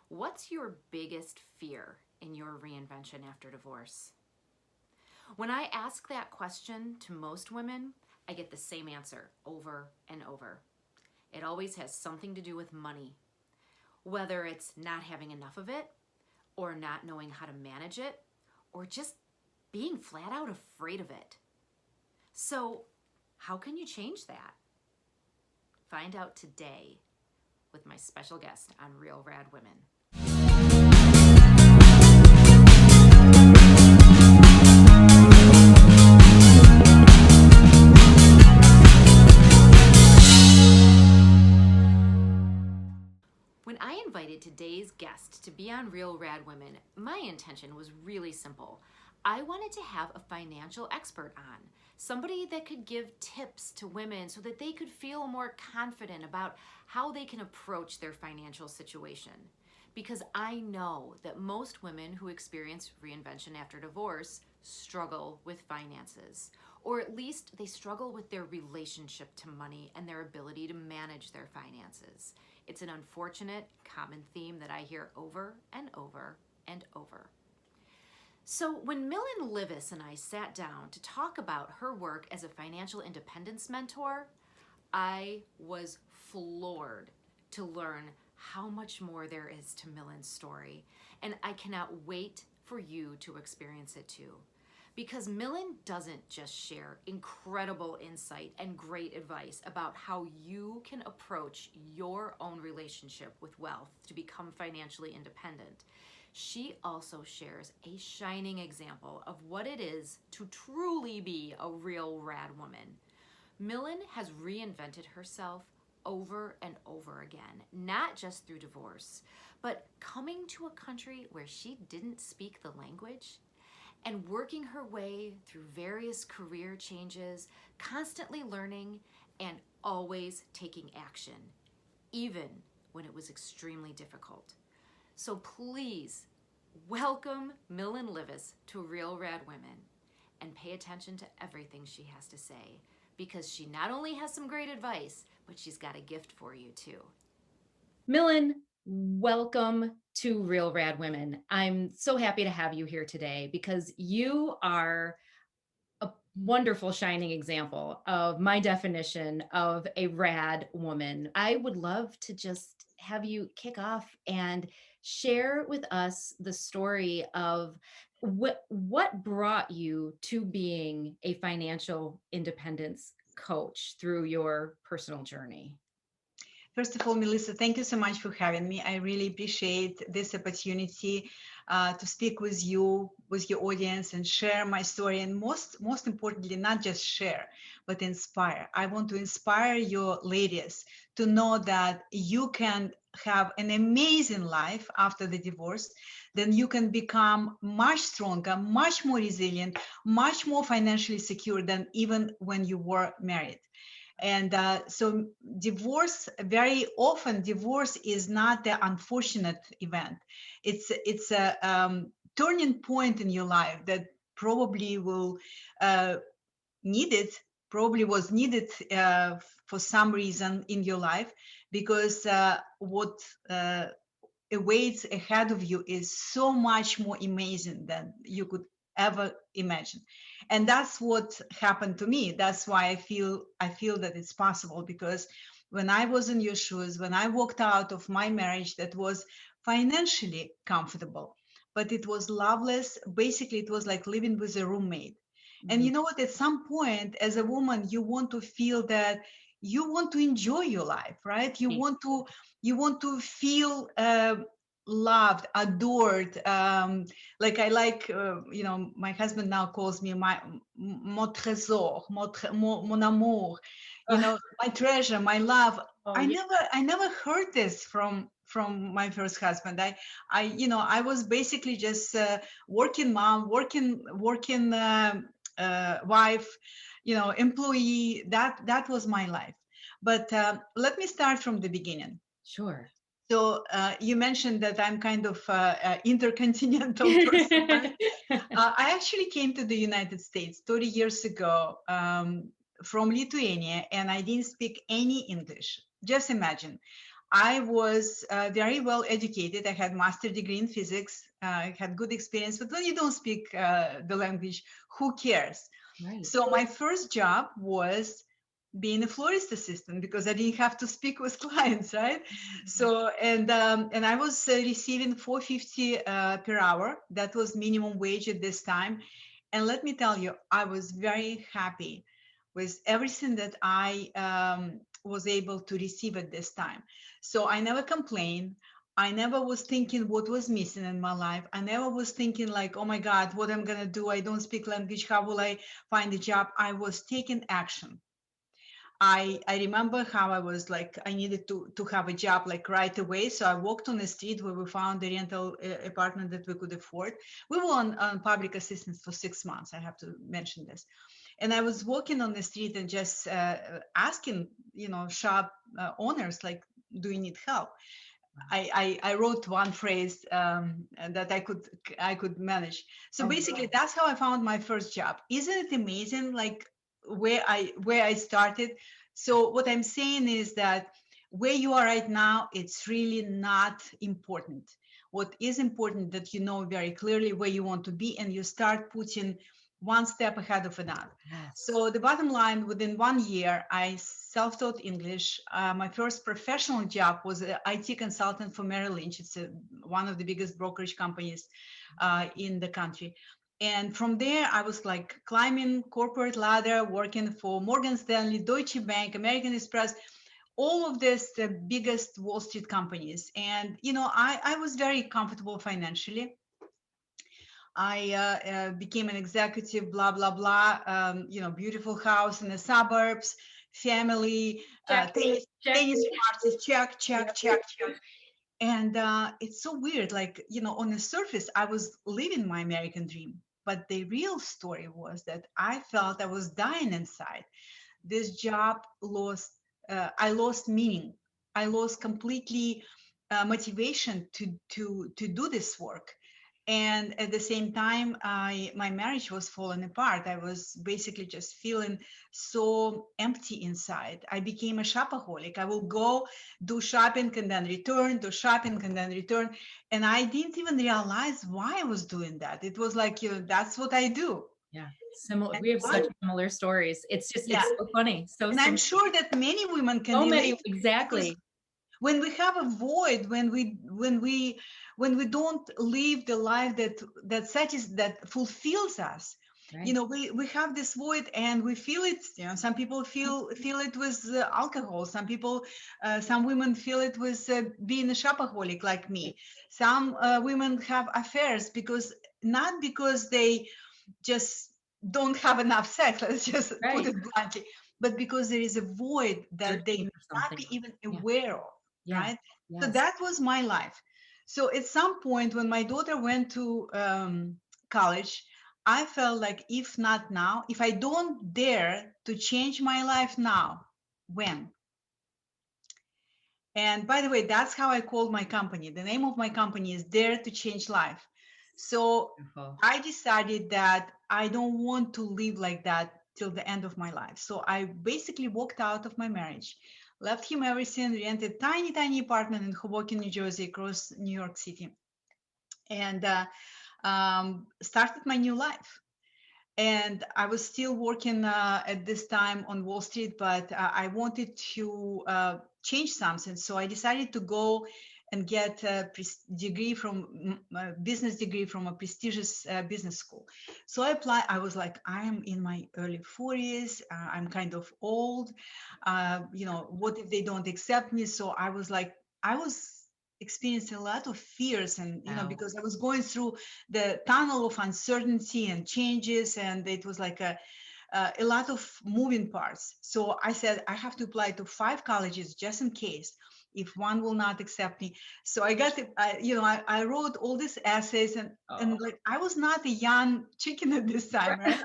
What's your biggest fear in your reinvention after divorce? When I ask that question to most women, I get the same answer over and over. It always has something to do with money, whether it's not having enough of it, or not knowing how to manage it, or just being flat out afraid of it. So, how can you change that? Find out today with my special guest on Real RAD Women. When I invited today's guest to be on Real RAD Women, my intention was really simple. I wanted to have a financial expert on, somebody that could give tips to women so that they could feel more confident about how they can approach their financial situation. Because I know that most women who experience reinvention after divorce struggle with finances, or at least they struggle with their relationship to money and their ability to manage their finances. It's an unfortunate common theme that I hear over and over and over. So when Millen Livis and I sat down to talk about her work as a financial independence mentor, I was floored to learn how much more there is to Millen's story, and I cannot wait for you to experience it too. Because Millen doesn't just share incredible insight and great advice about how you can approach your own relationship with wealth to become financially independent. She also shares a shining example of what it is to truly be a real rad woman. Millen has reinvented herself over and over again, not just through divorce, but coming to a country where she didn't speak the language and working her way through various career changes, constantly learning and always taking action, even when it was extremely difficult. So please welcome Millen Livis to Real Rad Women and pay attention to everything she has to say, because she not only has some great advice, but she's got a gift for you too. Millen, welcome to Real Rad Women. I'm so happy to have you here today because you are a wonderful shining example of my definition of a rad woman. I would love to just have you kick off and share with us the story of what brought you to being a financial independence coach through your personal journey. First of all, Melissa, thank you so much for having me. I really appreciate this opportunity to speak with you, with your audience, and share my story. And most importantly, not just share, but inspire. I want to inspire your ladies to know that you can have an amazing life after the divorce. Then you can become much stronger, much more resilient, much more financially secure than even when you were married. And so very often divorce is not the unfortunate event. It's a turning point in your life that probably will needed probably was needed for some reason in your life, because what awaits ahead of you is so much more amazing than you could ever imagine. And that's what happened to me. That's why I feel that it's possible, because when I was in your shoes, when I walked out of my marriage that was financially comfortable, but it was loveless. Basically, it was like living with a roommate. And you know what, at some point as a woman, you want to feel that you want to enjoy your life, right? You want to feel loved, adored. Like I like, my husband now calls me mon trésor, mon amour, my treasure, my love. Oh, I yeah. never heard this from my first husband. I was basically just working mom, working wife, employee. That was my life. But let me start from the beginning. Sure. So you mentioned that I'm kind of intercontinental person, right? I actually came to the United States 30 years ago from Lithuania, and I didn't speak any English. Just imagine. I was very well educated. I had master degree in physics. I had good experience, but when you don't speak the language, who cares? Right. So my first job was being a florist assistant because I didn't have to speak with clients, right? So and I was receiving 450 per hour. That was minimum wage at this time, and let me tell you, I was very happy with everything that I was able to receive at this time. So I never complained. I never was thinking what was missing in my life. I never was thinking like, oh my God, what I'm gonna do? I don't speak language. How will I find a job? I was taking action. I remember how I was like I needed to have a job like right away. So I walked on the street where we found a rental apartment that we could afford. We were on public assistance for 6 months. I have to mention this. And I was walking on the street and just asking, shop owners like, "Do you need help?" I wrote one phrase that I could manage. So basically, that's how I found my first job. Isn't it amazing? Like where I started. So what I'm saying is that where you are right now, it's really not important. What is important that you know very clearly where you want to be, and you start putting one step ahead of another. Yes. So the bottom line, within 1 year, I self-taught English. My first professional job was an IT consultant for Merrill Lynch. It's one of the biggest brokerage companies in the country. And from there, I was like climbing corporate ladder, working for Morgan Stanley, Deutsche Bank, American Express, all of this, the biggest Wall Street companies. And, I was very comfortable financially. I became an executive, blah, blah, blah, beautiful house in the suburbs, family, Check, tennis, check. tennis parties, check, check, check, check. And it's so weird. Like, on the surface, I was living my American dream. But the real story was that I felt I was dying inside. This job I lost meaning. I lost completely motivation to do this work. And at the same time, my marriage was falling apart. I was basically just feeling so empty inside. I became a shopaholic. I will go do shopping and then return, do shopping and then return. And I didn't even realize why I was doing that. It was like, that's what I do. Yeah. Similar. And We have such similar stories. It's just, yeah. it's so funny. So And I'm sure that many women can so relate. many, exactly. When we have a void, when we don't live the life that fulfills us, Right. we have this void and we feel it. Some people feel it with alcohol. Some women feel it with being a shopaholic like me. Some women have affairs not because they just don't have enough sex. Let's just put it bluntly, but because there is a void that they may not be even aware of. Yeah. Right? Yes. So that was my life. So at some point when my daughter went to college, I felt like if not now, if I don't dare to change my life now, when? And by the way, that's how I called my company. The name of my company is Dare to Change Life. So I decided that I don't want to live like that till the end of my life. So I basically walked out of my marriage, left him everything, rented tiny, tiny apartment in Hoboken, New Jersey, across New York City, and started my new life. And I was still working at this time on Wall Street, but I wanted to change something. So I decided to go and get a business degree from a prestigious business school. So I applied. I was like, I am in my early 40s. I'm kind of old. What if they don't accept me? So I was like, I was experiencing a lot of fears, and because I was going through the tunnel of uncertainty and changes, and it was like a lot of moving parts. So I said I have to apply to 5 colleges just in case if one will not accept me. So I got I wrote all these essays, and like I was not a young chicken at this time, right?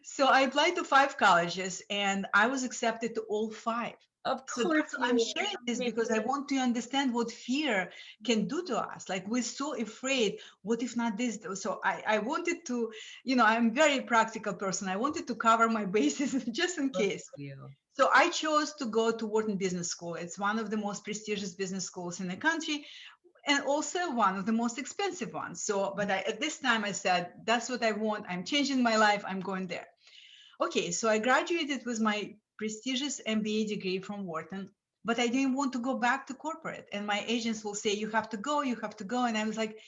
So I applied to 5 colleges and I was accepted to all 5. Of So course that's, you I'm are. sharing this because I want to understand what fear can do to us. Like we're so afraid, what if not this? So I wanted to, I'm a very practical person. I wanted to cover my bases just in Look case. at you. So I chose to go to Wharton Business School. It's one of the most prestigious business schools in the country and also one of the most expensive ones. So, but at this time I said, that's what I want. I'm changing my life. I'm going there. Okay, so I graduated with my prestigious MBA degree from Wharton, but I didn't want to go back to corporate. And my agents will say, you have to go, you have to go. And I was like,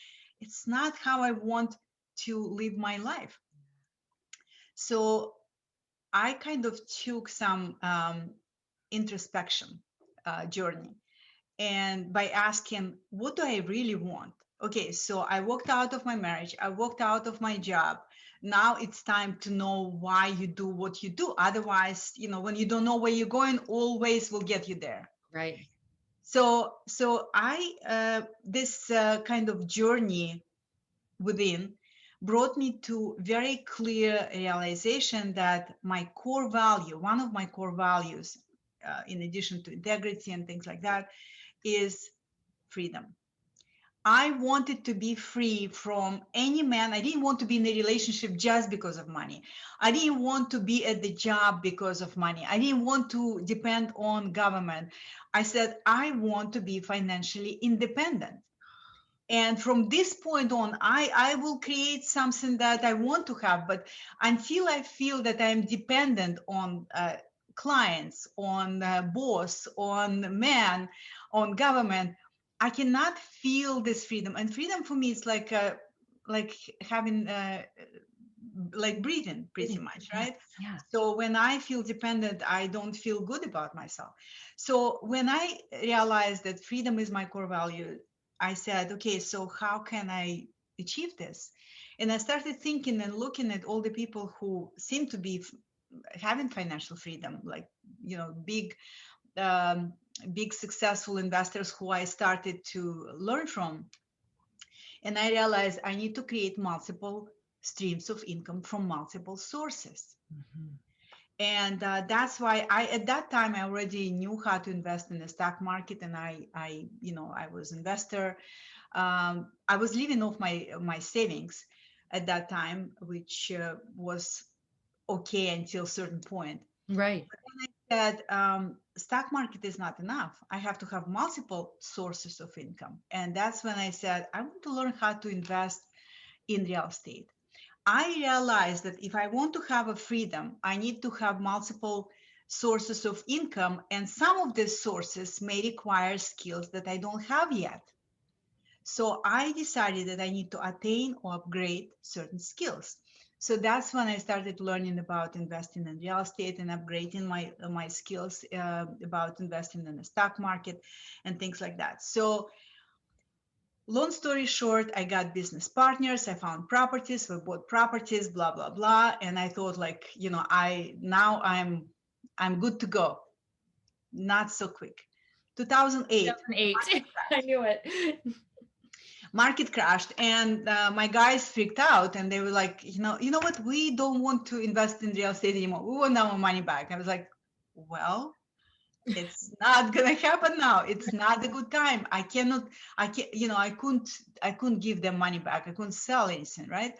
it's not how I want to live my life. So I kind of took some introspection journey. And by asking, what do I really want? Okay, so I walked out of my marriage, I walked out of my job. Now it's time to know why you do what you do. Otherwise, when you don't know where you're going, always will get you there. Right. So I this kind of journey within brought me to very clear realization that my core value, one of my core values, in addition to integrity and things like that, is freedom. I wanted to be free from any man. I didn't want to be in a relationship just because of money. I didn't want to be at the job because of money. I didn't want to depend on government. I said, I want to be financially independent. And from this point on, I will create something that I want to have. But until I feel that I'm dependent on clients, on boss, on man, on government, I cannot feel this freedom. And freedom for me is like having like breathing, pretty much, right? Yeah. So when I feel dependent, I don't feel good about myself. So when I realized that freedom is my core value, I said, okay, so how can I achieve this? And I started thinking and looking at all the people who seem to be having financial freedom, like, big, um, big successful investors who I started to learn from. And I realized I need to create multiple streams of income from multiple sources. Mhm. And that's why at that time I already knew how to invest in the stock market, and I was investor. I was living off my savings at that time, which was okay until a certain point. Right. That stock market is not enough. I have to have multiple sources of income, and that's when I said I want to learn how to invest in real estate. I realized that if I want to have a freedom, I need to have multiple sources of income, and some of these sources may require skills that I don't have yet. So I decided that I need to attain or upgrade certain skills. So that's when I started learning about investing in real estate and upgrading my skills about investing in the stock market and things like that. So long story short, I got business partners, I found properties, we bought properties, blah blah blah, and I thought, like, I'm good to go. Not so quick. 2008, 2008. I knew it. market crashed, and my guys freaked out, and they were like, you know what, we don't want to invest in real estate anymore, we want our money back. I was like, well, it's not gonna happen now. It's not a good time. I cannot, I can I couldn't give them money back. I couldn't sell anything, right?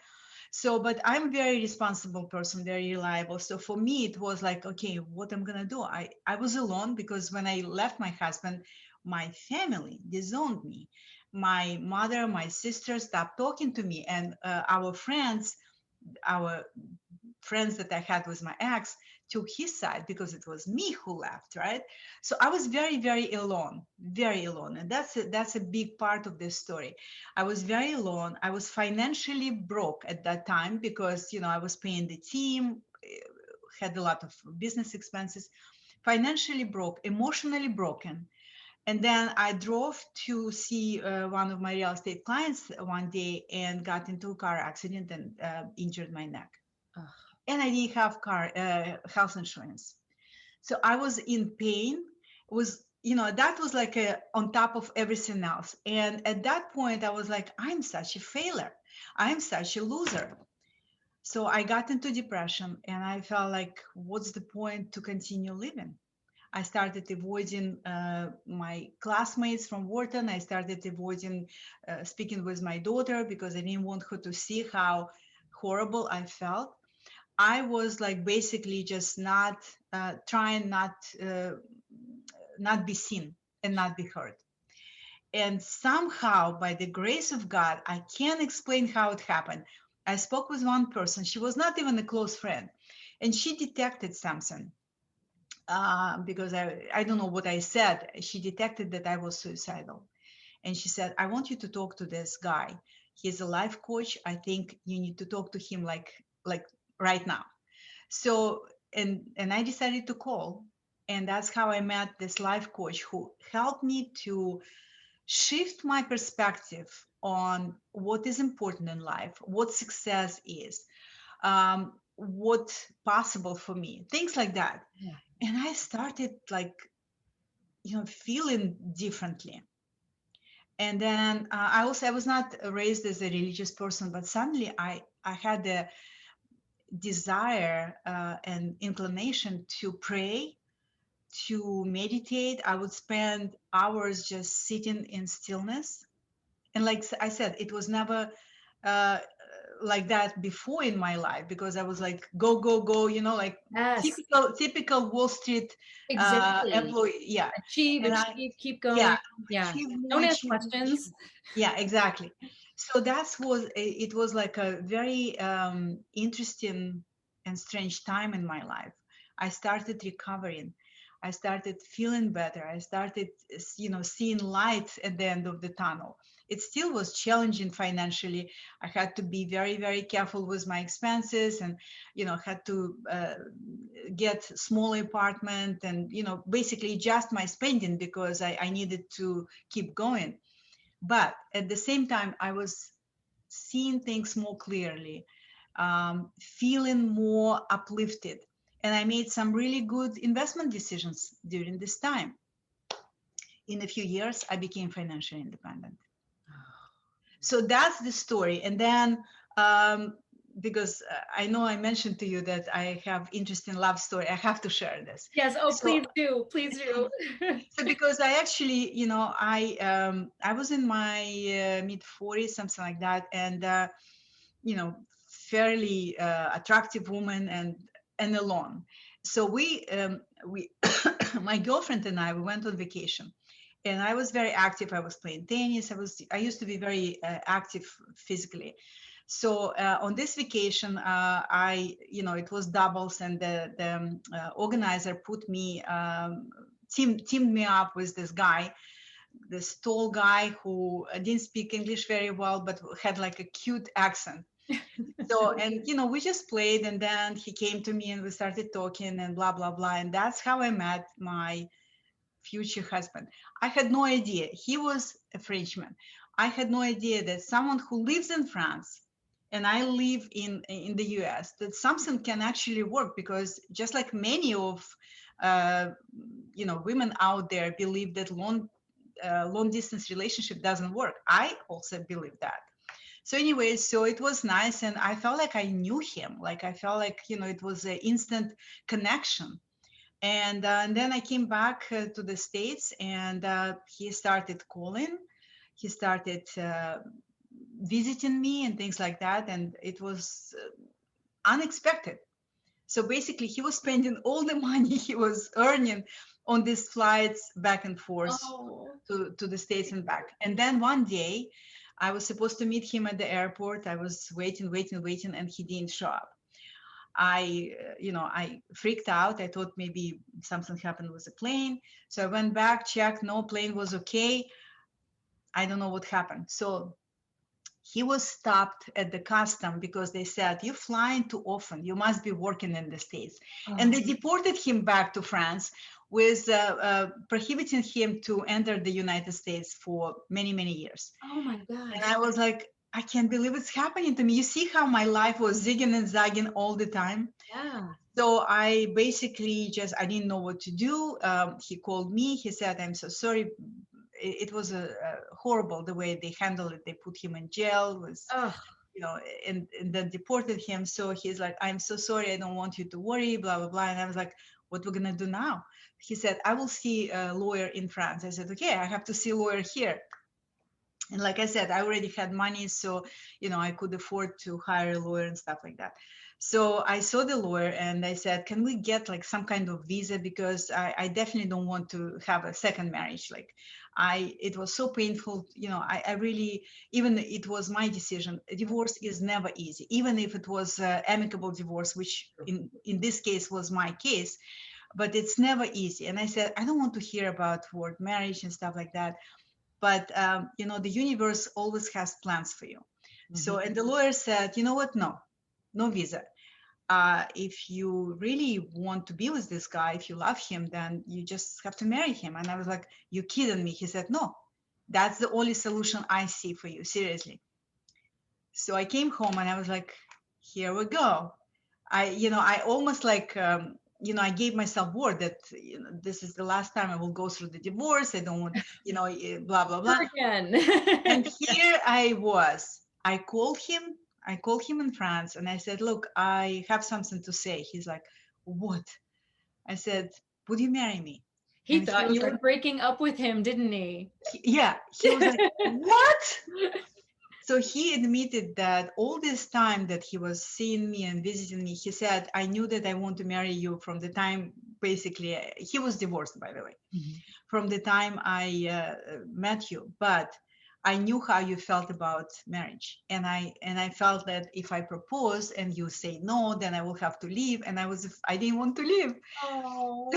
So, but I'm a very responsible person, very reliable. So for me, it was like, okay, what I'm gonna do? I was alone because when I left my husband, my family disowned me. My mother, my sister stopped talking to me, and our friends that I had with my ex took his side because it was me who left, right? So I was very, very alone, very alone. And that's a big part of this story. I was very alone. I was financially broke at that time because, I was paying the team, had a lot of business expenses, financially broke, emotionally broken. And then I drove to see one of my real estate clients one day and got into a car accident and injured my neck. Ugh. And I didn't have health insurance. So I was in pain. It was, that was like on top of everything else. And at that point, I was like, I'm such a failure. I'm such a loser. So I got into depression, and I felt like, what's the point to continue living? I started avoiding my classmates from Wharton. I started avoiding speaking with my daughter because I didn't want her to see how horrible I felt. I was like basically just not trying not be seen and not be heard. And somehow, by the grace of God, I can't explain how it happened. I spoke with one person. She was not even a close friend, and she detected something because I don't know what I said. She detected that I was suicidal. And she said, I want you to talk to this guy. He's a life coach. I think you need to talk to him like right now. So and I decided to call. And that's how I met this life coach who helped me to shift my perspective on what is important in life, what success is, what's possible for me, things like that. Yeah. And I started like, feeling differently. And then I was not raised as a religious person, but suddenly I had a desire and inclination to pray, to meditate. I would spend hours just sitting in stillness. And like I said, it was never uh, like that before in my life because I was like, go, go, go, like Yes, typical Wall Street exactly. employee. Yeah. Achieve, And I, achieve, keep yeah, going. Yeah. achieve more, Don't ask achieve more, achieve questions. more. Yeah, exactly. So it was like a very interesting and strange time in my life. I started recovering. I started feeling better. I started, seeing light at the end of the tunnel. It still was challenging financially. I had to be very, very careful with my expenses, and had to get small apartment, and basically adjust my spending because I needed to keep going. But at the same time, I was seeing things more clearly, feeling more uplifted. And I made some really good investment decisions during this time. In a few years, I became financially independent. So that's the story. And then, because I know I mentioned to you that I have interesting love story, I have to share this. Yes. Oh, So, please do. Please do. so because I actually, I was in my mid 40s, something like that, and you know, fairly attractive woman and alone. So we my girlfriend and I, we went on vacation, and I was very active. I was playing tennis. I used to be very active physically. So on this vacation, it was doubles, and the organizer put me teamed me up with this guy, this tall guy who didn't speak English very well, but had like a cute accent. So, and we just played, and then he came to me and we started talking and blah blah blah, and that's how I met my future husband. I had no idea he was a Frenchman. I had no idea that someone who lives in France and I live in the US, that something can actually work, because just like many of uh, women out there believe that long distance relationship doesn't work. I also believe that. So anyway, so it was nice, and I felt like I knew him. Like I felt like it was an instant connection. And then I came back to the States, and he started calling. He started visiting me and things like that, and it was unexpected. So basically, he was spending all the money he was earning on these flights back and forth Oh. to the States and back. And then one day, I was supposed to meet him at the airport. I was waiting, waiting, waiting, and he didn't show up. I freaked out. I thought maybe something happened with the plane. So I went back, checked, no, plane was okay. I don't know what happened. So he was stopped at the custom because they said, you're flying too often. You must be working in the States. And they deported him back to France with prohibiting him to enter the United States for many, many years. Oh my And gosh. I was like, I can't believe it's happening to me. You see how my life was zigging and zagging all the time? Yeah. So I basically I didn't know what to do. He called me. He said, I'm so sorry. It was horrible the way they handled it. They put him in jail, Oh. and then deported him. So he's like, I'm so sorry. I don't want you to worry, blah, blah, blah. And I was like, what we're going to do now? he said, I will see a lawyer in France. I said, okay, I have to see a lawyer here. And like I said, I already had money, so I could afford to hire a lawyer and stuff like that. So I saw the lawyer and I said, can we get like some kind of visa, because I definitely don't want to have a second marriage. Like it was so painful. I really, even it was my decision. A divorce is never easy, even if it was amicable divorce, which in this case was my case, but it's never easy. And I said, I don't want to hear about word marriage and stuff like that. But the universe always has plans for you. So, and the lawyer said, you know what? No visa. If you really want to be with this guy, if you love him, then you just have to marry him. And I was like, you kidding me? He said, no, that's the only solution I see for you, seriously. So I came home and I was like, here we go. I almost like, I gave myself word that this is the last time I will go through the divorce. I don't want, blah, blah, blah. Again. And here I was. I called him in France and I said, look, I have something to say. He's like, what? I said, would you marry me? He And thought was you were like, breaking up with him, didn't he? yeah. He was like, what? So he admitted that all this time that he was seeing me and visiting me, he said, I knew that I want to marry you from the time, basically, he was divorced, by the way, from the time I met you. But I knew how you felt about marriage. And I felt that if I propose and you say no, then I will have to leave. And I didn't want to leave. Oh.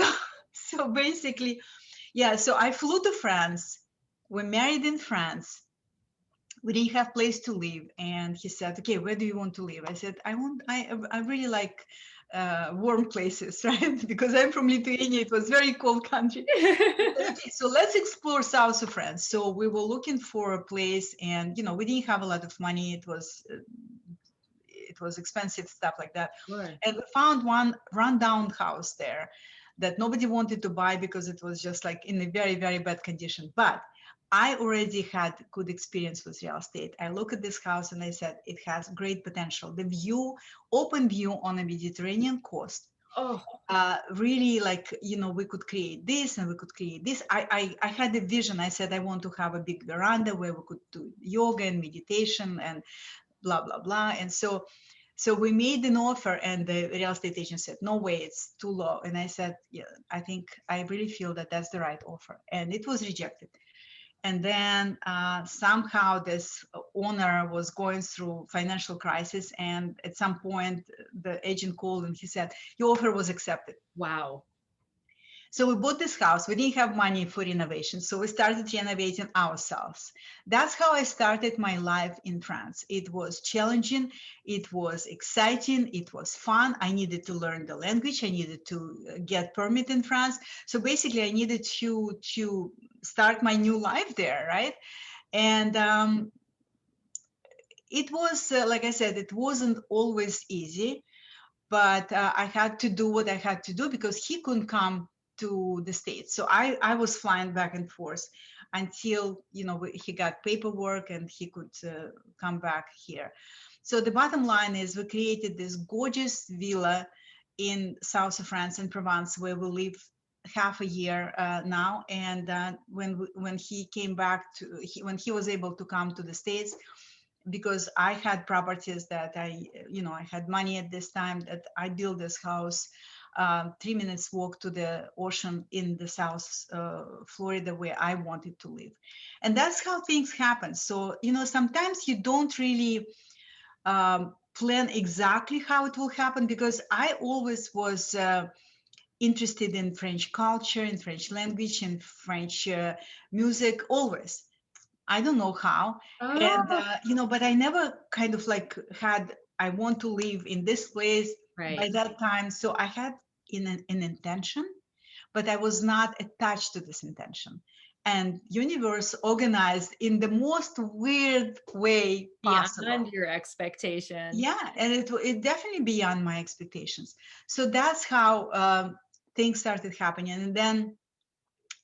So basically, yeah, so I flew to France. We married in France. We didn't have place to live, and he said, okay, where do you want to live? I said, I really like warm places, right? Because I'm from Lithuania. It was very cold country. Okay, so let's explore south of France. So we were looking for a place, and we didn't have a lot of money. It was expensive, stuff like that. Sure. And we found one rundown house there that nobody wanted to buy because it was just like in a very, very bad condition. But I already had good experience with real estate. I looked at this house and I said, it has great potential. The view, open view on a Mediterranean coast. Oh, really, like, we could create this and we could create this. I had a vision. I said, I want to have a big veranda where we could do yoga and meditation and blah, blah, blah. And so we made an offer and the real estate agent said, no way, it's too low. And I said, yeah, I really feel that that's the right offer. And it was rejected. And then somehow this owner was going through financial crisis. And at some point, the agent called and he said, your offer was accepted. wow. So we bought this house. We didn't have money for renovation. So we started renovating ourselves. That's how I started my life in France. It was challenging. It was exciting. It was fun. I needed to learn the language. I needed to get permit in France. So basically I needed to start my new life there, right? And it was, like I said, it wasn't always easy, but I had to do what I had to do because he couldn't come to the States. So I was flying back and forth until, he got paperwork and he could come back here. So the bottom line is we created this gorgeous villa in south of France in Provence, where we live half a year now. And when he came back when he was able to come to the States, because I had properties that I had money at this time, that I built this house 3 minutes walk to the ocean in the South Florida, where I wanted to live. And that's how things happen. So, sometimes you don't really plan exactly how it will happen, because I always was interested in French culture, in French language, in French music, always. I don't know how. And, but I never kind of like I want to live in this place by that time. So I had an intention, but I was not attached to this intention. And universe organized in the most weird way possible. Beyond your expectations. Yeah, and it definitely beyond my expectations. So that's how things started happening. And then,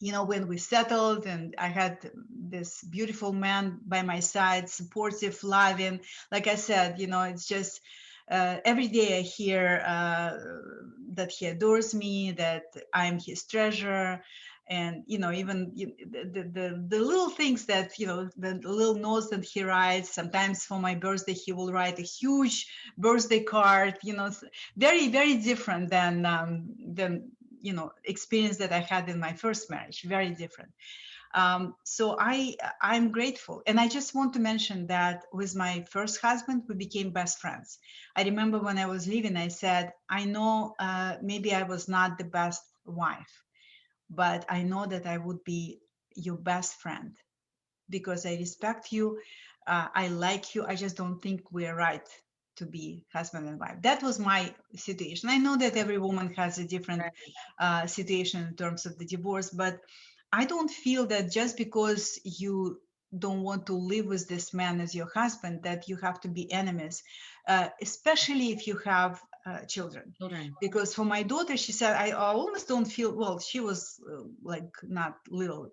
when we settled and I had this beautiful man by my side, supportive, loving, like I said, it's just every day I hear that he adores me, that I'm his treasure. And, even the little things that, the little notes that he writes, sometimes for my birthday, he will write a huge birthday card, very, very different than, experience that I had in my first marriage, very different. So I'm grateful. And I just want to mention that with my first husband, we became best friends. I remember when I was leaving, I said, I know maybe I was not the best wife, but I know that I would be your best friend because I respect you. I like you. I just don't think we're right to be husband and wife. That was my situation. I know that every woman has a different situation in terms of the divorce, but I don't feel that just because you don't want to live with this man as your husband, that you have to be enemies, especially if you have children. Because for my daughter, she said, I almost don't feel, well, she was like not little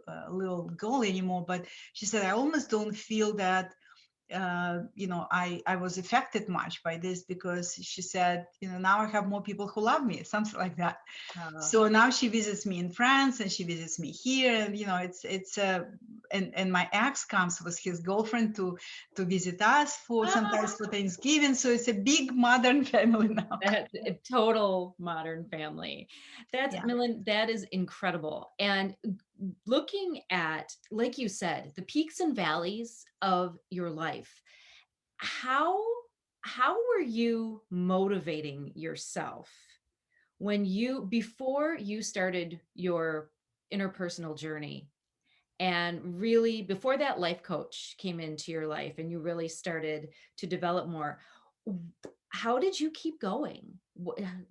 girl anymore, but she said, I almost don't feel that I was affected much by this because she said, now I have more people who love me, something like that. So now she visits me in France and she visits me here, and and my ex comes with his girlfriend to visit us for sometimes for Thanksgiving. So it's a big modern family now. That's a total modern family. That's Yeah. Millen, that is incredible. And looking at, like you said, the peaks and valleys of your life, how were you motivating yourself before you started your interpersonal journey, and really before that life coach came into your life and you really started to develop more? How did you keep going?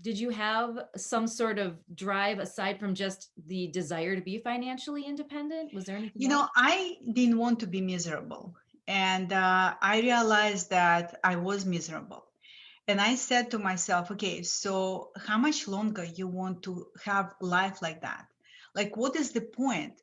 Did you have some sort of drive aside from just the desire to be financially independent? Was there anything else? I didn't want to be miserable. And I realized that I was miserable. And I said to myself, okay, so how much longer you want to have life like that? Like, what is the point?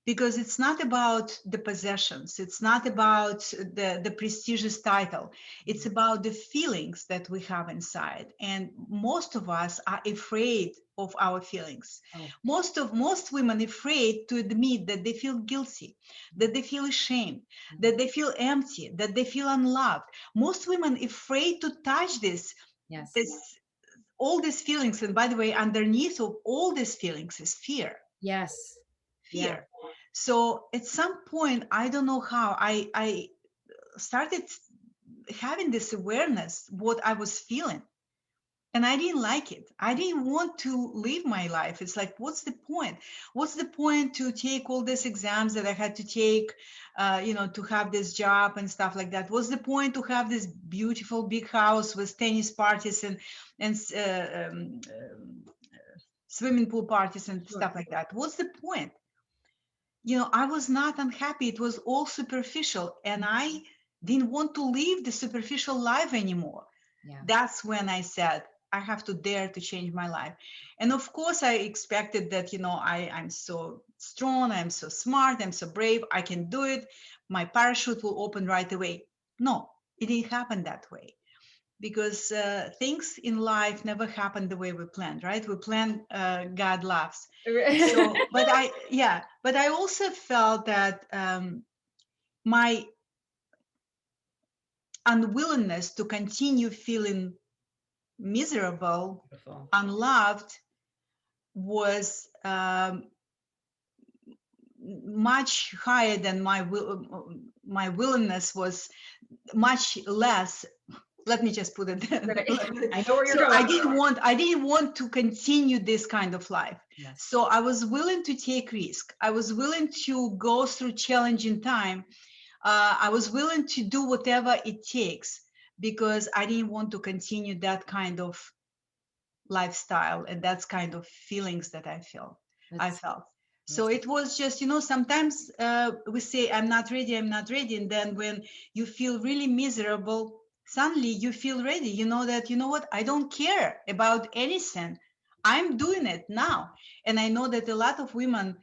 Because it's not about the possessions. It's not about the prestigious title. It's about the feelings that we have inside. And most of us are afraid of our feelings. Most women afraid to admit that they feel guilty, that they feel ashamed, that they feel empty, that they feel unloved. Most women afraid to touch all these feelings. And by the way, underneath of all these feelings is fear. Yes. Fear. So at some point, I don't know how, I started having this awareness what I was feeling. And I didn't like it. I didn't want to live my life. It's like, what's the point? What's the point to take all these exams that I had to take, to have this job and stuff like that? What's the point to have this beautiful big house with tennis parties and swimming pool parties and stuff like that? What's the point? I was not unhappy. It was all superficial. And I didn't want to live the superficial life anymore. That's when I said, I have to dare to change my life. And of course, I expected that, I'm so strong, I'm so smart, I'm so brave, I can do it. My parachute will open right away. No, it didn't happen that way. Because things in life never happen the way we planned, right? We plan, God laughs. So, but I also felt that my unwillingness to continue feeling miserable, unloved, was much higher than my willingness was much less. Let me just put it. I know where you're going. I didn't want to continue this kind of life. So I was willing to take risk. I was willing to go through challenging time. I was willing to do whatever it takes because I didn't want to continue that kind of lifestyle and that's kind of feelings that I felt. So it was just, sometimes we say, I'm not ready. And then when you feel really miserable, suddenly you feel ready. What? I don't care about anything. I'm doing it now. And I know that a lot of women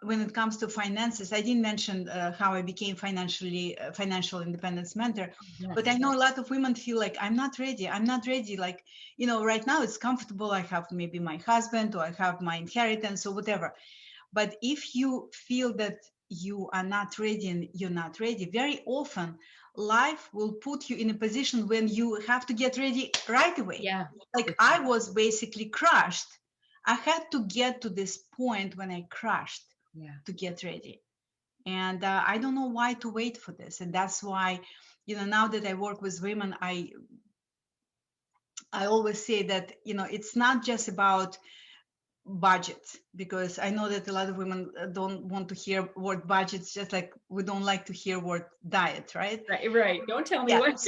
when it comes to finances, I didn't mention how I became financial independence mentor, but I Yes. know a lot of women feel like I'm not ready. I'm not ready. Like, right now it's comfortable. I have maybe my husband, or I have my inheritance, or whatever. But if you feel that you are not ready and you're not ready, very often life will put you in a position when you have to get ready right away. Yeah. Like I was basically crushed. I had to get to this point when I crashed Yeah. to get ready. And I don't know why to wait for this. And that's why, now that I work with women, I always say that, it's not just about budget, because I know that a lot of women don't want to hear word budgets, just like we don't like to hear word diet, right? Right. Right. Don't tell me Yeah, what.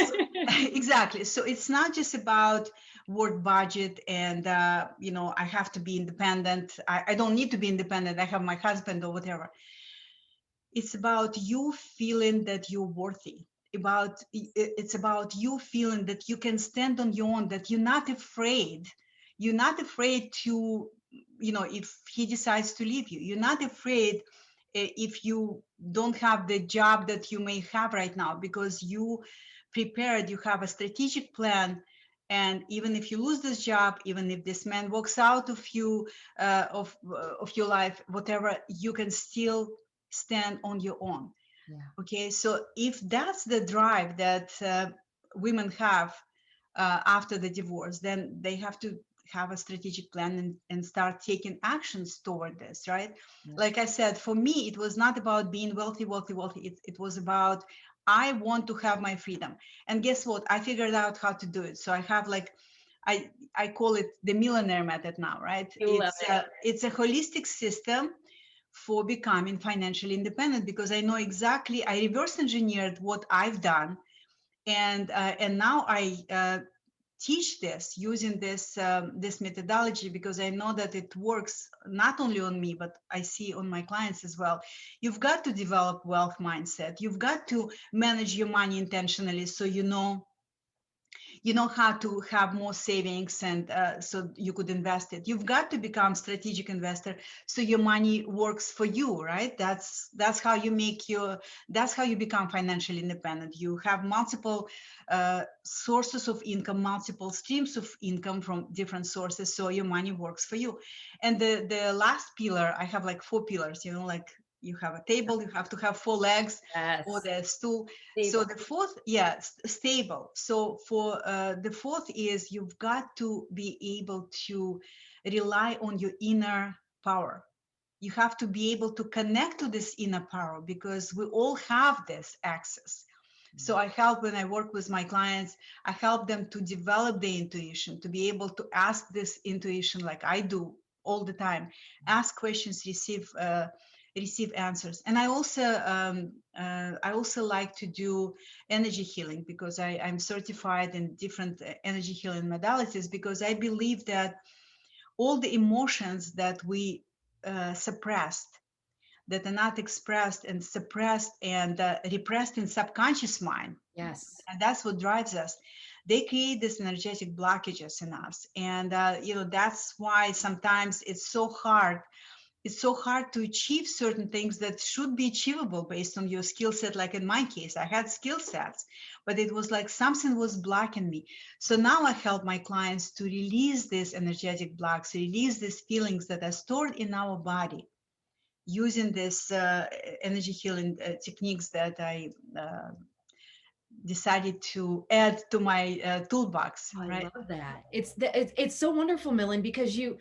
exactly. So it's not just about word budget and, I have to be independent. I don't need to be independent. I have my husband or whatever. It's about you feeling that you're worthy. It's about you feeling that you can stand on your own, that you're not afraid. You're not afraid to, if he decides to leave you. You're not afraid if you don't have the job that you may have right now, because you prepared, you have a strategic plan. And even if you lose this job, even if this man walks out of you, of your life, whatever, you can still stand on your own. Yeah. Okay, so if that's the drive that women have after the divorce, then they have to have a strategic plan and start taking actions toward this, right? Yeah. Like I said, for me, it was not about being wealthy, wealthy, wealthy. It was about, I want to have my freedom. And guess what? I figured out how to do it. So I have like, I call it the Millionaire Method now, right? I love it. It's a holistic system for becoming financially independent, because I know exactly, I reverse engineered what I've done, and now I teach this using this methodology, because I know that it works not only on me, but I see on my clients as well. You've got to develop wealth mindset. You've got to manage your money intentionally, so you know how to have more savings, and so you could invest it. You've got to become strategic investor, so your money works for you, right? That's how you that's how you become financially independent. You have multiple sources of income, multiple streams of income from different sources, so your money works for you. And the last pillar, I have like 4 pillars, like you have a table, you have to have 4 legs, or Yes. the stool. So Stable. the fourth, yeah, stable. So for the fourth is, you've got to be able to rely on your inner power. You have to be able to connect to this inner power, because we all have this access. So I help, when I work with my clients, I help them to develop their intuition, to be able to ask this intuition, like I do all the time, ask questions, receive answers. And I also like to do energy healing, because I'm certified in different energy healing modalities, because I believe that all the emotions that we suppressed, that are not expressed and suppressed and repressed in subconscious mind, Yes. and that's what drives us, they create these energetic blockages in us. And that's why sometimes it's so hard to achieve certain things that should be achievable based on your skill set. Like in my case, I had skill sets, but it was like something was blocking me. So now I help my clients to release these energetic blocks, release these feelings that are stored in our body, using this energy healing techniques that I decided to add to my toolbox, Oh, I right? love that. It's so wonderful, Millen, because you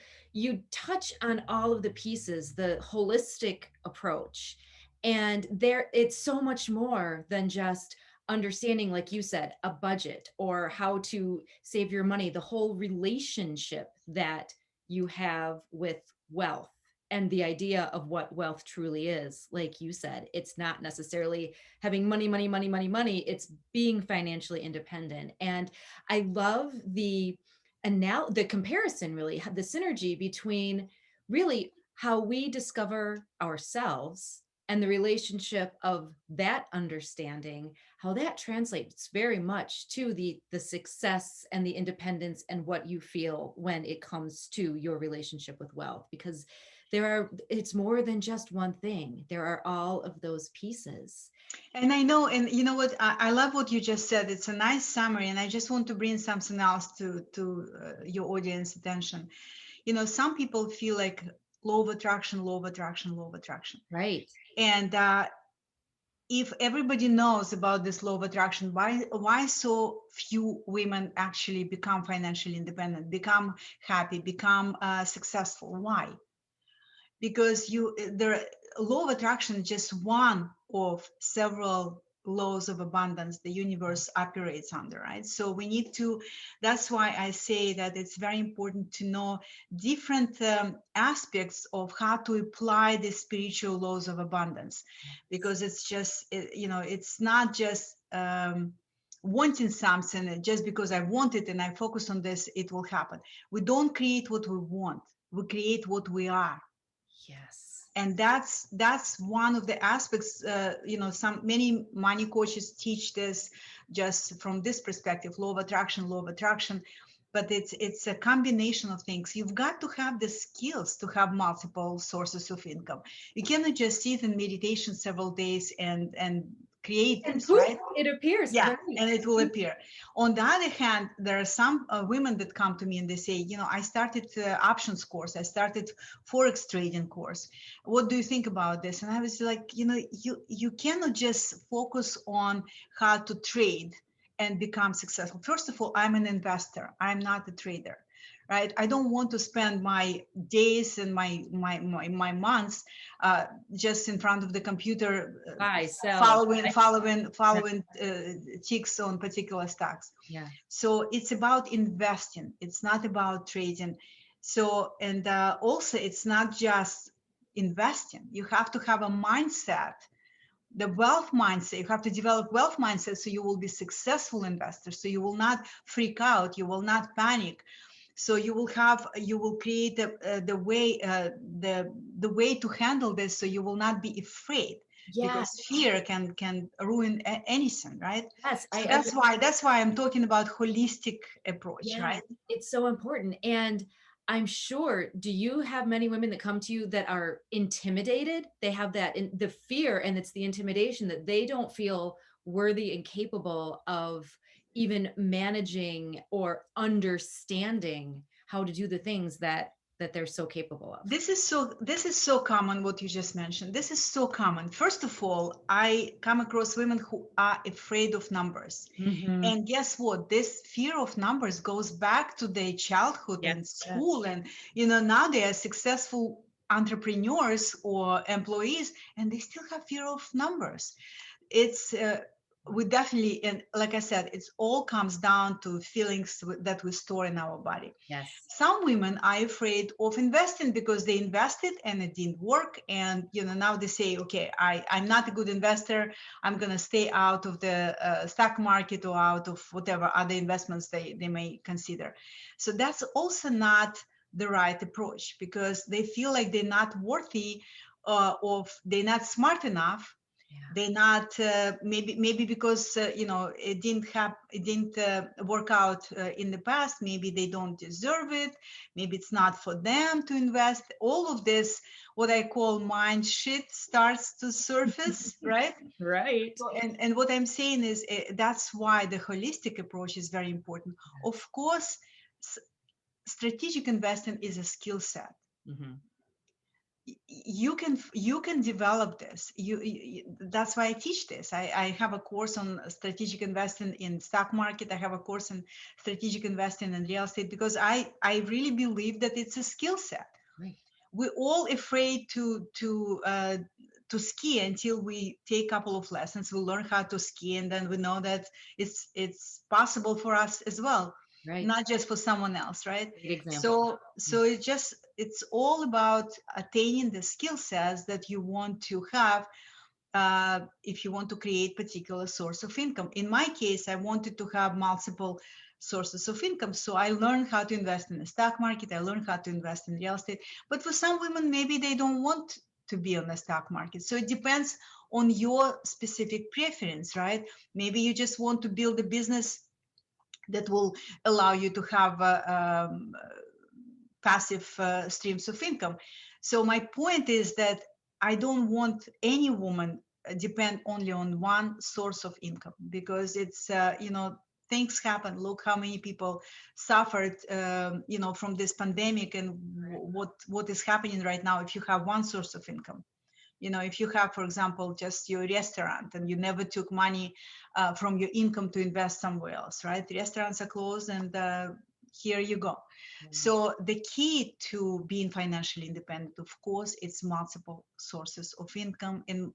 touch on all of the pieces, the holistic approach. And there it's so much more than just understanding, like you said, a budget or how to save your money, the whole relationship that you have with wealth and the idea of what wealth truly is. Like you said, it's not necessarily having money, money, money, money, money. It's being financially independent. And I love the comparison, really, the synergy between really how we discover ourselves and the relationship of that understanding, how that translates very much to the success and the independence and what you feel when it comes to your relationship with wealth. Because it's more than just one thing. There are all of those pieces. And I know, and you know what, I love what you just said. It's a nice summary, and I just want to bring something else to your audience attention. You know, some people feel like law of attraction, law of attraction, law of attraction. Right. And if everybody knows about this law of attraction, why so few women actually become financially independent, become happy, become successful? Why? Because the law of attraction is just one of several laws of abundance the universe operates under, right? So we need to, that's why I say that it's very important to know different aspects of how to apply the spiritual laws of abundance, because it's just you know, it's not just wanting something just because I want it and I focus on this, it will happen. We don't create what we want, we create what we are. Yes. And that's one of the aspects. You know, many money coaches teach this just from this perspective: law of attraction, law of attraction. But it's a combination of things. You've got to have the skills to have multiple sources of income. You cannot just sit in meditation several days and create And this, poof, right? it appears. Yeah, Right. and it will appear. On the other hand, there are some women that come to me and they say, you know, I started options course, I started forex trading course. What do you think about this? And I was like, you know, you cannot just focus on how to trade and become successful. First of all, I'm an investor. I'm not a trader, right? I don't want to spend my days and my months just in front of the computer, Buy, sell. following ticks on particular stocks. Yeah. So it's about investing. It's not about trading. So, and also it's not just investing. You have to have a mindset, the wealth mindset. You have to develop wealth mindset so you will be successful investor. So you will not freak out. You will not panic. So you will create the way to handle this. So you will not be afraid. Yeah. Because fear can ruin anything, right? Yes. So that's why I'm talking about holistic approach, Yeah, right? it's so important. And I'm sure, do you have many women that come to you that are intimidated? They have that in the fear, and it's the intimidation that they don't feel worthy and capable of even managing or understanding how to do the things that they're so capable of. This is so common what you just mentioned. This is so common. First of all, I come across women who are afraid of numbers. Mhm. And guess what? This fear of numbers goes back to their childhood Yes. and school. And, you know, now they are successful entrepreneurs or employees, and they still have fear of numbers. It's, we definitely, and like I said, it's all comes down to feelings that we store in our body. Yes. Some women are afraid of investing because they invested and it didn't work. And, you know, now they say, okay, I'm not a good investor. I'm going to stay out of the stock market or out of whatever other investments they may consider. So that's also not the right approach, because they feel like they're not worthy they're not smart enough. Yeah. They're not maybe because you know, it didn't work out in the past. Maybe they don't deserve it. Maybe it's not for them to invest. All of this, what I call mind shit, starts to surface, right? Right. So, and what I'm saying is that's why the holistic approach is very important. Of course, strategic investing is a skill set. Mm-hmm. You can develop this. That's why I teach this. I have a course on strategic investing in stock market. I have a course on strategic investing in real estate, because I really believe that it's a skill set. Right. We're all afraid to ski until we take a couple of lessons. We learn how to ski, and then we know that it's possible for us as well. Right. Not just for someone else, right? Great example. So it's all about attaining the skill sets that you want to have if you want to create particular source of income. In my case, I wanted to have multiple sources of income. So I learned how to invest in the stock market. I learned how to invest in real estate. But for some women, maybe they don't want to be on the stock market. So it depends on your specific preference, right? Maybe you just want to build a business that will allow you to have passive streams of income. So my point is that I don't want any woman depend only on one source of income, because it's things happen. Look how many people suffered from this pandemic, and what is happening right now if you have one source of income. If you have, for example, just your restaurant and you never took money from your income to invest somewhere else, right? The restaurants are closed, and here you go. So the key to being financially independent, of course, it's multiple sources of income, and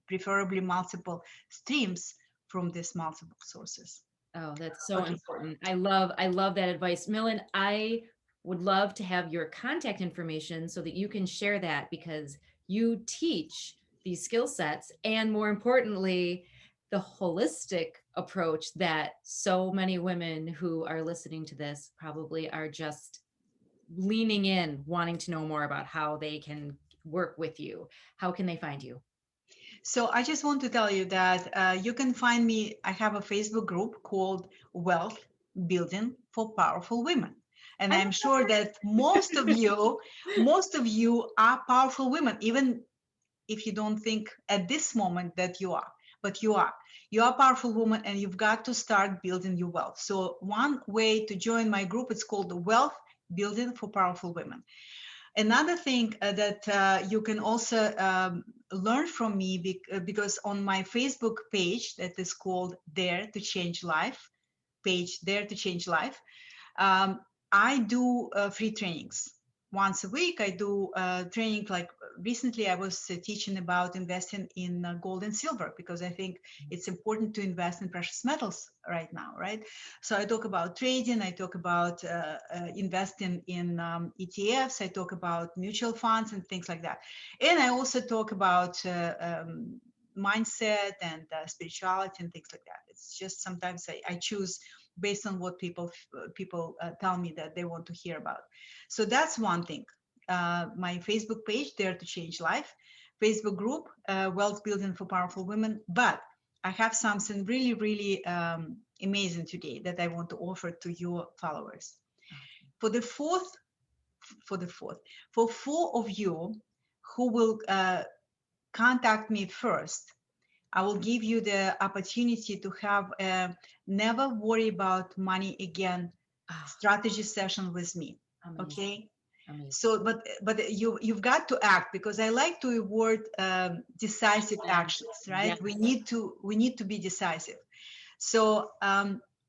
preferably multiple streams from these multiple sources. Oh, that's so Okay. important. I love that advice. Millen, I would love to have your contact information so that you can share that, because you teach these skill sets, and more importantly, the holistic approach that so many women who are listening to this probably are just leaning in, wanting to know more about how they can work with you. How can they find you? So I just want to tell you that you can find me. I have a Facebook group called Wealth Building for Powerful Women. And I I'm sure that most of you are powerful women, even if you don't think at this moment that you are, but you are. You are a powerful woman, and you've got to start building your wealth. So one way to join my group, it's called the Wealth Building for Powerful Women. Another thing that you can also learn from me, because on my Facebook page that is called Dare to Change Life, Dare to Change Life, I do free trainings. Once a week, I do training. Like recently, I was teaching about investing in gold and silver, because I think it's important to invest in precious metals right now, right? So I talk about trading, I talk about investing in ETFs, I talk about mutual funds and things like that. And I also talk about mindset and spirituality and things like that. It's just sometimes I choose based on what people tell me that they want to hear about. So that's one thing. My Facebook page, Dare to Change Life, Facebook group, Wealth Building for Powerful Women. But I have something really, really amazing today that I want to offer to your followers. For four of you who will contact me first, I will give you the opportunity to have a never worry about money again strategy session with me. Amazing. Okay. Amazing. So, but you've got to act, because I like to avoid decisive actions, right? Yes. We need to be decisive. So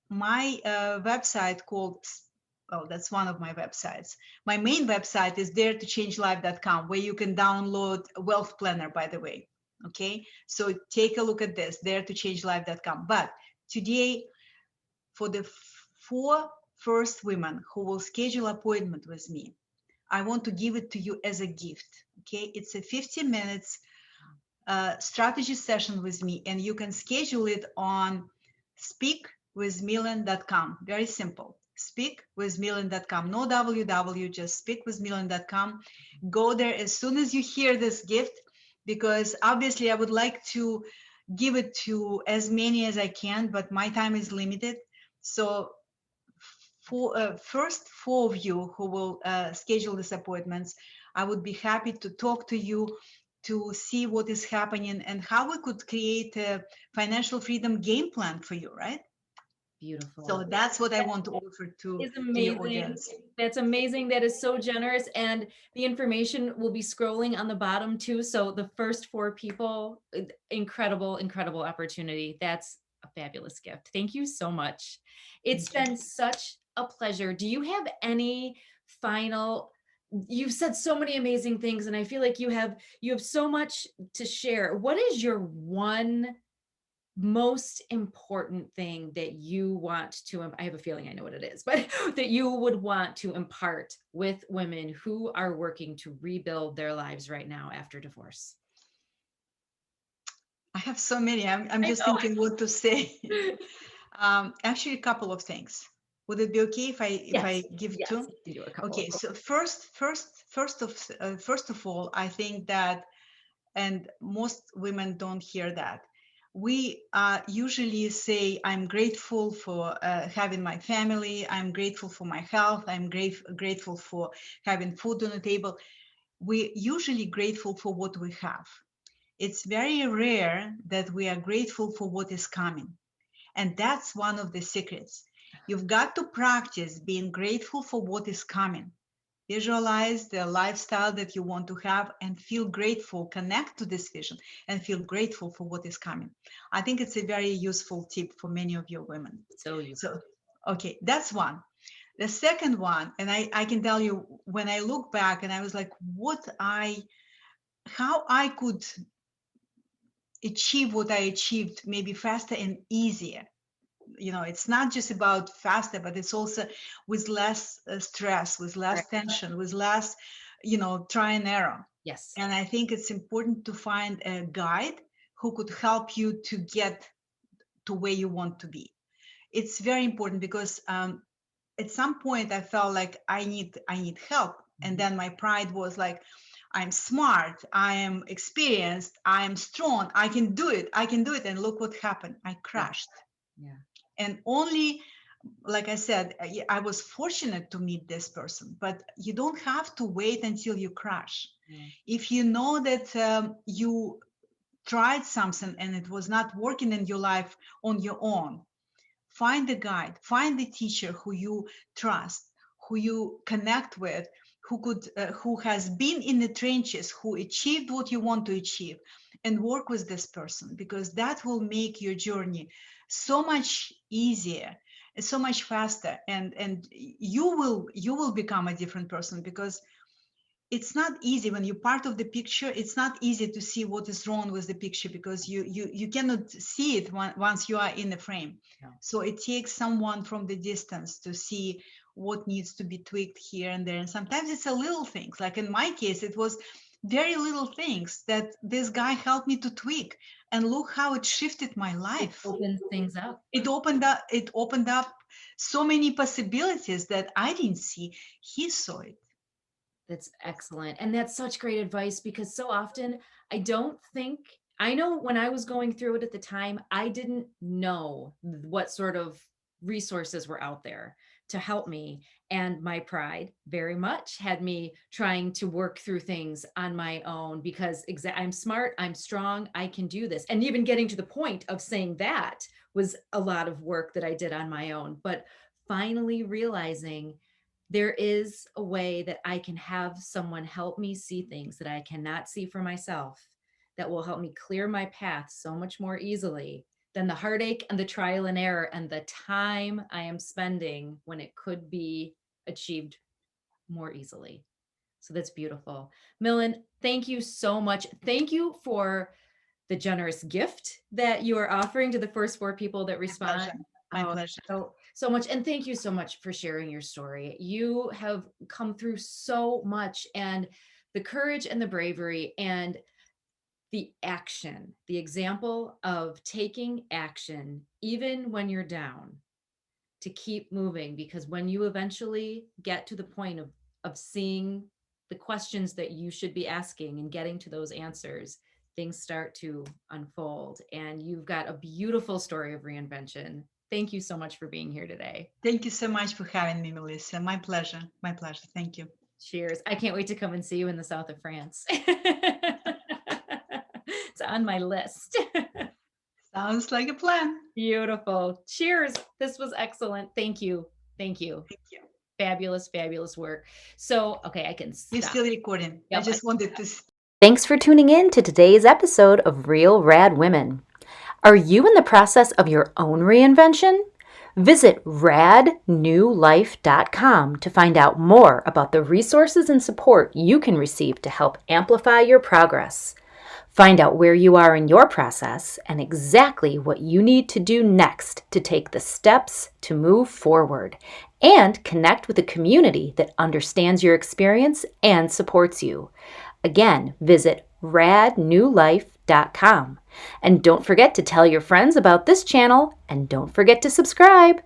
my website called, well, that's one of my websites. My main website is daretochange.life.com, where you can download a wealth planner, by the way. Okay, so take a look at this, daretochange.life.com. But today, for the four first women who will schedule appointment with me, I want to give it to you as a gift. Okay, it's a 15 minutes strategy session with me, and you can schedule it on speakwithmillen.com. Very simple. Speakwithmillen.com. No www, just speakwithmillen.com. Go there as soon as you hear this gift, because obviously I would like to give it to as many as I can, but my time is limited. So first four of you who will schedule these appointments, I would be happy to talk to you, to see what is happening and how we could create a financial freedom game plan for you, right? Beautiful. So that's what I want to offer to It's your amazing. audience. That's amazing. That is so generous. And the information will be scrolling on the bottom too. So the first four people, incredible, incredible opportunity. That's a fabulous gift. Thank you so much. It's been such a pleasure. Do you have any final, you've said so many amazing things, and I feel like you have so much to share. What is your one most important thing that you want to, I have a feeling I know what it is, but that you would want to impart with women who are working to rebuild their lives right now after divorce? I have so many. I'm just thinking what to say. Actually, a couple of things. Would it be okay if I give yes, two? you can do a couple. Okay, so first of all, I think that, and most women don't hear that, we usually say, I'm grateful for having my family, I'm grateful for my health, I'm grateful for having food on the table. we're usually grateful for what we have. It's very rare that we are grateful for what is coming. And that's one of the secrets. You've got to practice being grateful for what is coming. Visualize the lifestyle that you want to have and feel grateful, connect to this vision and feel grateful for what is coming. I think it's a very useful tip for many of your women. So you. So, okay, that's one. The second one, and I can tell you, when I look back and I was like, how I could achieve what I achieved maybe faster and easier. It's not just about faster, but it's also with less stress, with less tension, with less, try and error. Yes. And I think it's important to find a guide who could help you to get to where you want to be. It's very important because at some point I felt like I need help. And then my pride was like, I'm smart, I am experienced, I am strong, I can do it. And look what happened. I crashed. Yeah. And only, like I said, I was fortunate to meet this person, but you don't have to wait until you crash. Yeah. If you know that you tried something and it was not working in your life on your own, find a guide, find the teacher who you trust, who you connect with, who has been in the trenches, who achieved what you want to achieve, and work with this person, because that will make your journey so much easier, so much faster, and you will become a different person, because it's not easy when you're part of the picture. It's not easy to see what is wrong with the picture, because you cannot see it once you are in the frame. Yeah. So it takes someone from the distance to see what needs to be tweaked here and there. And sometimes it's a little things. Like in my case, it was very little things that this guy helped me to tweak. And look how it shifted my life. It opened things up. It opened up so many possibilities that I didn't see. He saw it. That's excellent. And that's such great advice, because so often I know when I was going through it at the time, I didn't know what sort of resources were out there to help me. And my pride very much had me trying to work through things on my own, because I'm smart, I'm strong, I can do this. And even getting to the point of saying that was a lot of work that I did on my own. But finally realizing there is a way that I can have someone help me see things that I cannot see for myself, that will help me clear my path so much more easily than the heartache and the trial and error and the time I am spending when it could be achieved more easily. So that's beautiful. Millen, thank you so much. Thank you for the generous gift that you are offering to the first 4 people that respond. My pleasure. So much. And thank you so much for sharing your story. You have come through so much, and the courage and the bravery and the action, the example of taking action, even when you're down, to keep moving. Because when you eventually get to the point of seeing the questions that you should be asking and getting to those answers, things start to unfold. And you've got a beautiful story of reinvention. Thank you so much for being here today. Thank you so much for having me, Melissa. My pleasure. My pleasure. Thank you. Cheers. I can't wait to come and see you in the south of France. It's on my list. Sounds like a plan. Beautiful. Cheers. This was excellent. Thank you. Thank you. Thank you. Fabulous, fabulous work. So, okay, I can stop. You're still recording. Yep, I just wanted to... Thanks for tuning in to today's episode of Real RAD Women. Are you in the process of your own reinvention? Visit radnewlife.com to find out more about the resources and support you can receive to help amplify your progress. Find out where you are in your process and exactly what you need to do next to take the steps to move forward, and connect with a community that understands your experience and supports you. Again, visit radnewlife.com. And don't forget to tell your friends about this channel, and don't forget to subscribe.